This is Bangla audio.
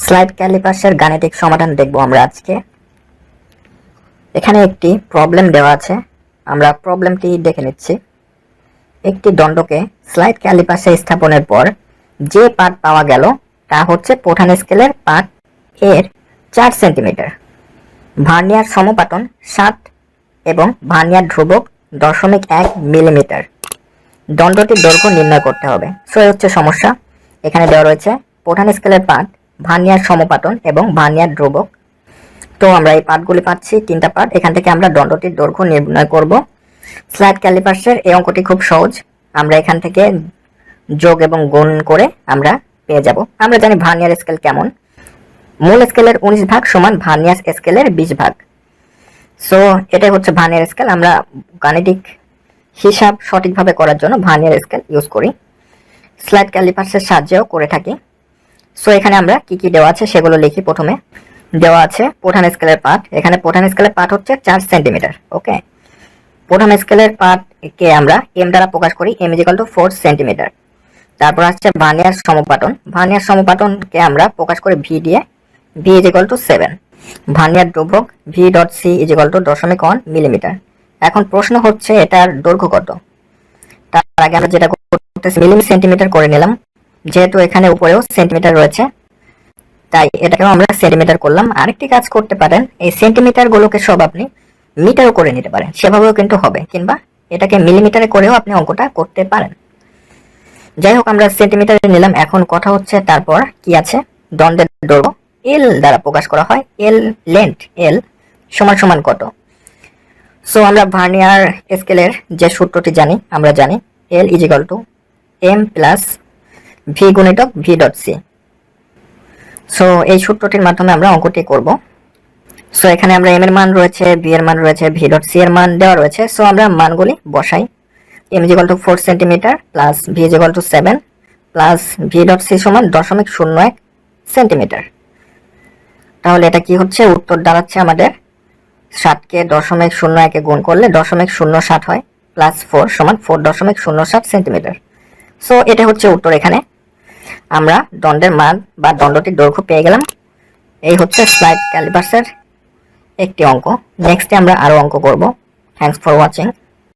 স্লাইড ক্যালিপার্সের গাণিতিক সমাধান দেখব আমরা আজকে। এখানে একটি প্রবলেম দেওয়া আছে, আমরা প্রবলেমটি দেখে নিচ্ছি। একটি দণ্ডকে স্লাইড ক্যালিপার্সে স্থাপনের পর যে পাঠ পাওয়া গেল তা হচ্ছে প্রধান স্কেলের পাঠ এর 4 সেন্টিমিটার। ভার্নিয়ার সমপাটন 7 এবং ভার্নিয়ার ধ্রুবক 0.1 মিলিমিটার। দণ্ডটির দৈর্ঘ্য নির্ণয় করতে হবে। সো এই হচ্ছে সমস্যা। এখানে দেওয়া রয়েছে প্রধান স্কেলের পাঠ, ভার্নিয়ার সমপাটন এবং ভার্নিয়ার ধ্রুবক। তো আমরা এই পাঠগুলি পাচ্ছি, 3টা পাঠ। এখান থেকে আমরা দণ্ডটির দৈর্ঘ্য নির্ণয় করব। স্লাইড ক্যালিপার্সের এই অঙ্কটি খুব সহজ। আমরা এখান থেকে যোগ এবং গুণ করে আমরা পেয়ে যাব। আমরা জানি ভার্নিয়ার স্কেল কেমন, মূল স্কেলের 19 ভাগ সমান ভার্নিয়ার স্কেলের 20 ভাগ। সো এটাই হচ্ছে ভার্নিয়ার স্কেল। আমরা গাণিতিক হিসাব সঠিকভাবে করার জন্য ভার্নিয়ার স্কেল ইউজ করি, স্লাইড ক্যালিপার্সের সাহায্যেও করে থাকি। সো এখানে আমরা কি কি দেওয়া আছে সেগুলো লিখি। প্রথমে দেওয়া আছে প্রধান স্কেলের পাঠ। এখানে প্রধান স্কেলের পাঠ হচ্ছে 4 সেন্টিমিটার। ওকে, প্রধান স্কেলের পাঠকে আমরা এম দ্বারা প্রকাশ করি, M is equal to 4 centimetre. তারপর আসছে ভার্নিয়ার সমপাটন। ভার্নিয়ার সমপাটনকে আমরা প্রকাশ করি ভি দিয়ে, V is equal to 7। Vernier ধ্রুবক V dot C is equal to 0.1 millimetre. এখন প্রশ্ন হচ্ছে এটার দৈর্ঘ্য কত। তার আগে আমরা যেটা করতেছি মিলি সেন্টিমিটার করে নিলাম, যেহেতু এখানে উপরেও সেন্টিমিটার রয়েছে তাই এটাকেও আমরা সেন্টিমিটার করলাম। আরেকটি কাজ করতে পারেন, এই সেন্টিমিটার গুলোকে সব আপনি মিটারও করে নিতে পারেন, সেভাবেও কিন্তু হবে, কিংবা এটাকে মিলিমিটারে করেও আপনি অঙ্কটা করতে পারেন। যাই হোক, আমরা সেন্টিমিটারে নিলাম। এখন কথা হচ্ছে তারপর কি আছে, দণ্ডের দৈর্ঘ্য এল দ্বারা প্রকাশ করা হয়। এল লেন্থ এল সমান সমান কত। সো আমরা ভার্নিয়ার স্কেলের যে সূত্রটি জানি, আমরা জানি L is equal to M plus V গুণিতক ভি ডট সি। সো এই সূত্রটির মাধ্যমে আমরা অঙ্কটি করব। সো এখানে আমরা এম এর মান রয়েছে, ভি এর মান রয়েছে, ভি ডট সি এর মান দেওয়া রয়েছে। সো আমরা মানগুলি বসাই। M is equal to 4 centimetre plus V is equal to 7 plus V dot C সমান 0.01 সেন্টিমিটার। তাহলে এটা কি হচ্ছে, উত্তর দাঁড়াচ্ছে আমাদের 7কে 0.01 গুণ করলে 0.07 হয়, প্লাস 4 সমান 4.07 সেন্টিমিটার। সো এটা হচ্ছে উত্তর। এখানে আমরা দণ্ডের মান বা দণ্ডটির দৈর্ঘ্য পেয়ে গেলাম। এই হচ্ছে স্লাইড ক্যালিপার্সের একটি অঙ্ক। নেক্সটে আমরা আরো অঙ্ক করব। Thanks for watching.